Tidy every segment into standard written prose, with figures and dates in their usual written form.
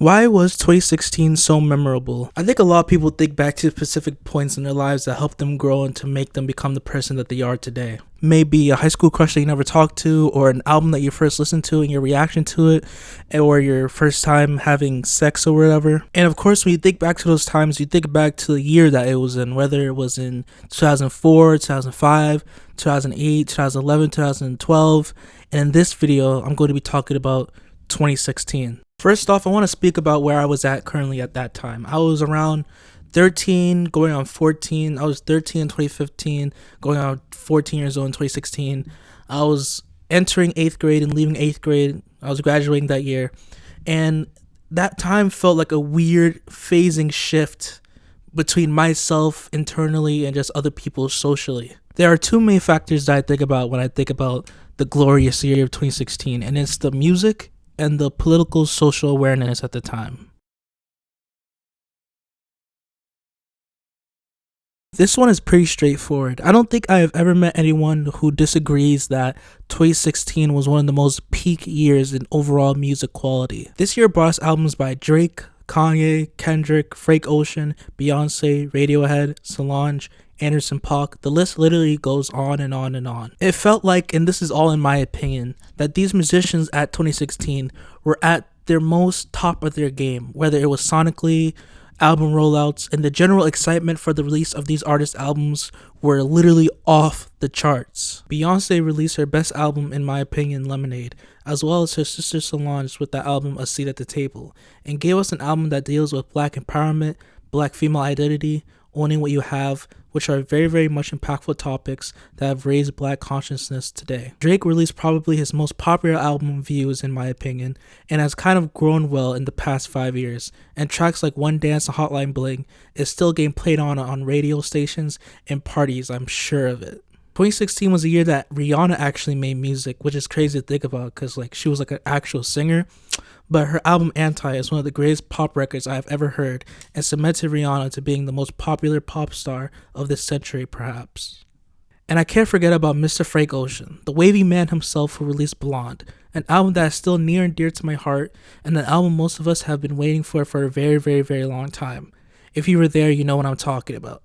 Why was 2016 so memorable? I think a lot of people think back to specific points in their lives that helped them grow and to make them become the person that they are today. Maybe a high school crush that you never talked to, or an album that you first listened to and your reaction to it, or your first time having sex or whatever. And of course, when you think back to those times, you think back to the year that it was in, whether it was in 2004, 2005, 2008, 2011, 2012. And in this video, I'm going to be talking about 2016. First off, I want to speak about where I was at currently at that time. I was around 13, going on 14. I was 13 in 2015, going on 14 years old in 2016. I was entering 8th grade and leaving 8th grade. I was graduating that year. And that time felt like a weird phasing shift between myself internally and just other people socially. There are two main factors that I think about when I think about the glorious year of 2016, and it's the music and the political social awareness at the time. This one is pretty straightforward. I don't think I have ever met anyone who disagrees that 2016 was one of the most peak years in overall music quality. This year brought us albums by Drake, Kanye, Kendrick, Frank Ocean, Beyonce, Radiohead, Solange, Anderson .Paak. The list literally goes on and on and on. It felt like, and this is all in my opinion, that these musicians at 2016 were at their most top of their game, whether it was sonically, album rollouts, and the general excitement for the release of these artists' albums were literally off the charts. Beyonce released her best album, in my opinion, Lemonade, as well as her sister Solange with the album A Seat at the Table, and gave us an album that deals with black empowerment, black female identity, owning what you have, which are very, very much impactful topics that have raised black consciousness today. Drake released probably his most popular album, Views, in my opinion, and has kind of grown well in the past 5 years, and tracks like One Dance and Hotline Bling is still getting played on radio stations and parties, I'm sure of it. 2016 was a year that Rihanna actually made music, which is crazy to think about because she was like an actual singer. But her album Anti is one of the greatest pop records I have ever heard and cemented Rihanna to being the most popular pop star of this century, perhaps. And I can't forget about Mr. Frank Ocean, the wavy man himself who released Blonde, an album that is still near and dear to my heart, and an album most of us have been waiting for a very, very, very long time. If you were there, you know what I'm talking about.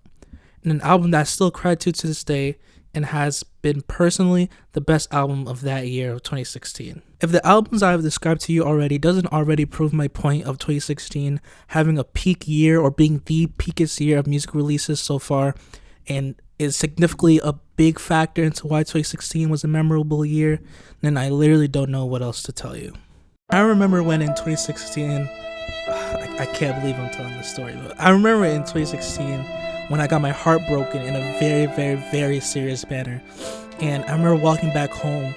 And an album that I still credit to this day and has been personally the best album of that year of 2016. If the albums I have described to you already doesn't already prove my point of 2016 having a peak year or being the peakest year of music releases so far, and is significantly a big factor into why 2016 was a memorable year, then I literally don't know what else to tell you. I remember when in 2016, I can't believe I'm telling this story, but I remember in 2016 when I got my heart broken in a very, very, very serious manner. And I remember walking back home,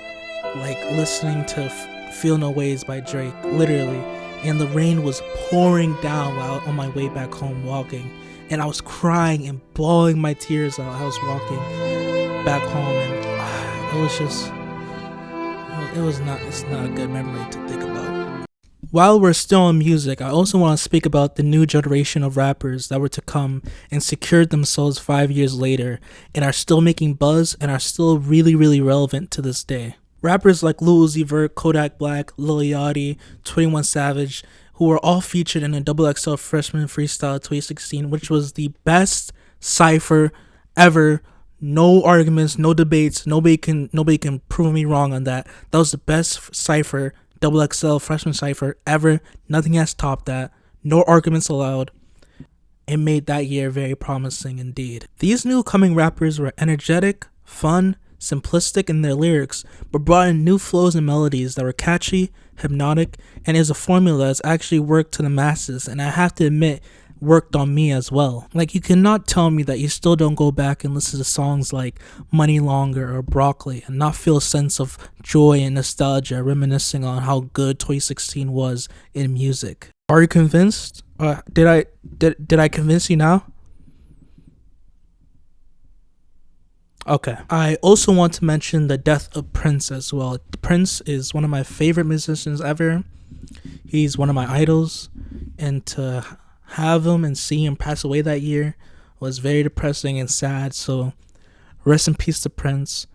listening to Feel No Ways by Drake, literally. And the rain was pouring down while on my way back home walking. And I was crying and bawling my tears out. I was walking back home, and it's not a good memory to think about. While we're still on music, I also want to speak about the new generation of rappers that were to come and secured themselves 5 years later and are still making buzz and are still really, really relevant to this day. Rappers like Lil Uzi Vert, Kodak Black, Lil Yachty, 21 Savage, who were all featured in a XXL Freshman Freestyle 2016, which was the best cypher ever. No arguments, no debates. Nobody can prove me wrong on that. That was the best cypher, XXL Freshman cypher ever. Nothing has topped that. No arguments allowed. It made that year very promising indeed. These new coming rappers were energetic, fun, simplistic in their lyrics, but brought in new flows and melodies that were catchy, hypnotic, and is a formula that's actually worked to the masses, and I have to admit, worked on me as well. You cannot tell me that you still don't go back and listen to songs like Money Longer or Broccoli and not feel a sense of joy and nostalgia reminiscing on how good 2016 was in music. Are you convinced? Did I convince you now? Okay. I also want to mention the death of Prince as well. Prince is one of my favorite musicians ever. He's one of my idols, and to have him and see him pass away that year was very depressing and sad. So rest in peace to Prince.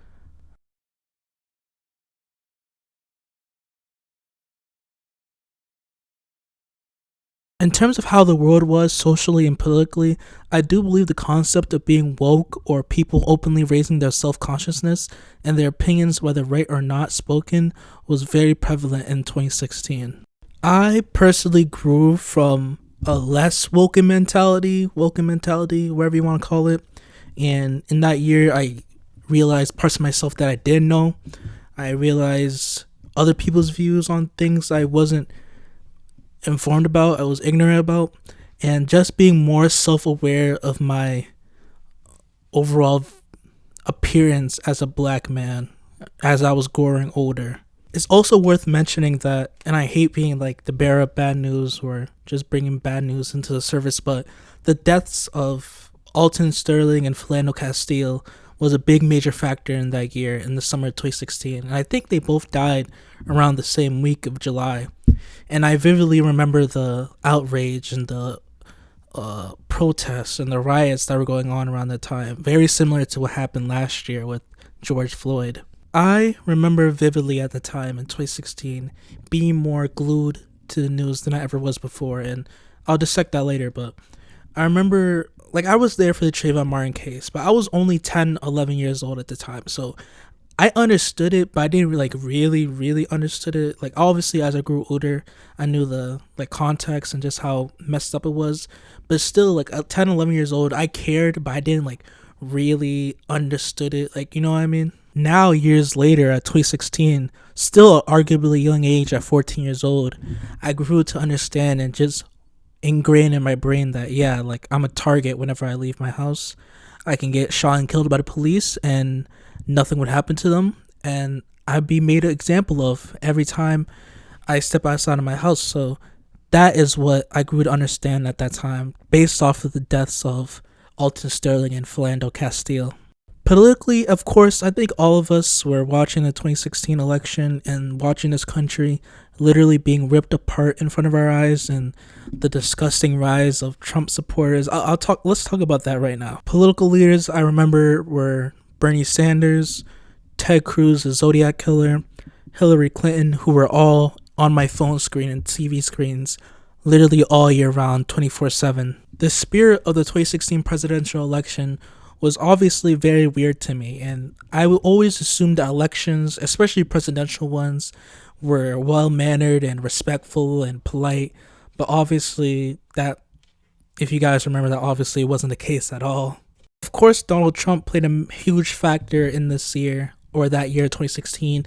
In terms of how the world was socially and politically, I do believe the concept of being woke, or people openly raising their self consciousness and their opinions, whether right or not spoken, was very prevalent in 2016. I personally grew from a less woken mentality, whatever you want to call it. And in that year, I realized parts of myself that I didn't know. I realized other people's views on things I wasn't informed about, I was ignorant about, and just being more self-aware of my overall appearance as a black man as I was growing older. It's also worth mentioning that, and I hate being like the bearer of bad news or just bringing bad news into the service, but the deaths of Alton Sterling and Philando Castile was a big major factor in that year, in the summer of 2016. And I think they both died around the same week of July. And I vividly remember the outrage and the protests and the riots that were going on around that time, very similar to what happened last year with George Floyd. I remember vividly at the time in 2016 being more glued to the news than I ever was before, and I'll dissect that later, but I remember, like, I was there for the Trayvon Martin case, but I was only 10, 11 years old at the time, so I understood it, but I didn't really understood it. Like, obviously, as I grew older, I knew the context and just how messed up it was. But still, like, at 10, 11 years old, I cared, but I didn't really understood it. Like, you know what I mean? Now, years later, at 2016, still arguably young age at 14 years old, I grew to understand and just ingrained in my brain that, yeah, like, I'm a target whenever I leave my house. I can get shot and killed by the police, and nothing would happen to them, and I'd be made an example of every time I step outside of my house. So that is what I grew to understand at that time, based off of the deaths of Alton Sterling and Philando Castile. Politically, of course, I think all of us were watching the 2016 election and watching this country literally being ripped apart in front of our eyes, and the disgusting rise of Trump supporters. Let's talk about that right now. Political leaders I remember were Bernie Sanders, Ted Cruz, the Zodiac Killer, Hillary Clinton, who were all on my phone screen and TV screens literally all year round, 24/7. The spirit of the 2016 presidential election was obviously very weird to me, and I would always assume that elections, especially presidential ones, were well-mannered and respectful and polite, but obviously that, if you guys remember, that obviously wasn't the case at all. Of course, Donald Trump played a huge factor in this year, or that year, 2016,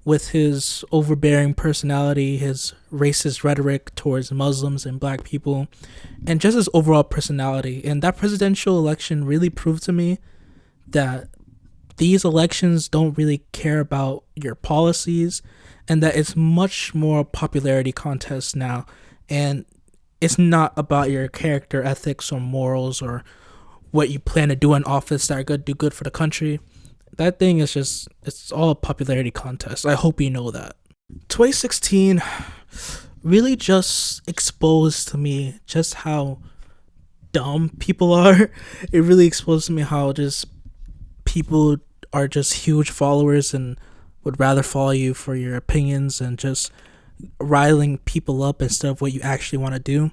with his overbearing personality, his racist rhetoric towards Muslims and black people, and just his overall personality. And that presidential election really proved to me that these elections don't really care about your policies, and that it's much more a popularity contest now. And it's not about your character, ethics, or morals, or what you plan to do in office that are good, do good for the country. That thing is just, it's all a popularity contest. I hope you know that. 2016 really just exposed to me just how dumb people are. It really exposed to me how just people are just huge followers and would rather follow you for your opinions and just riling people up instead of what you actually want to do.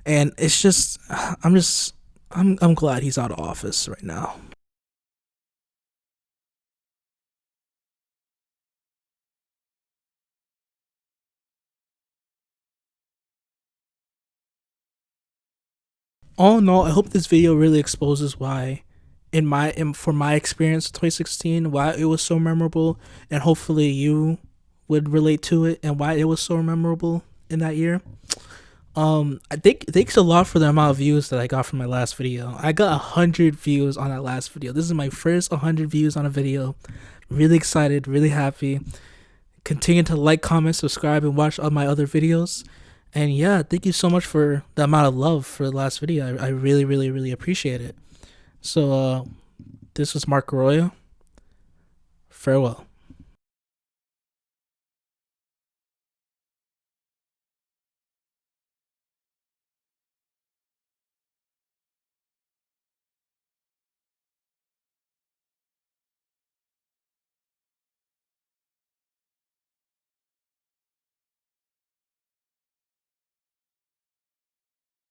And it's just, I'm glad he's out of office right now. All in all, I hope this video really exposes why, for my experience, 2016, why it was so memorable, and hopefully you would relate to it and why it was so memorable in that year. I think thanks a lot for the amount of views that I got from my last video. I got 100 views on that last video. This is my first 100 views on a video. Really excited, really happy. Continue to like, comment, subscribe, and watch all my other videos. And yeah, thank you so much for the amount of love for the last video. I really appreciate it. So this was Ngaruiya. Farewell.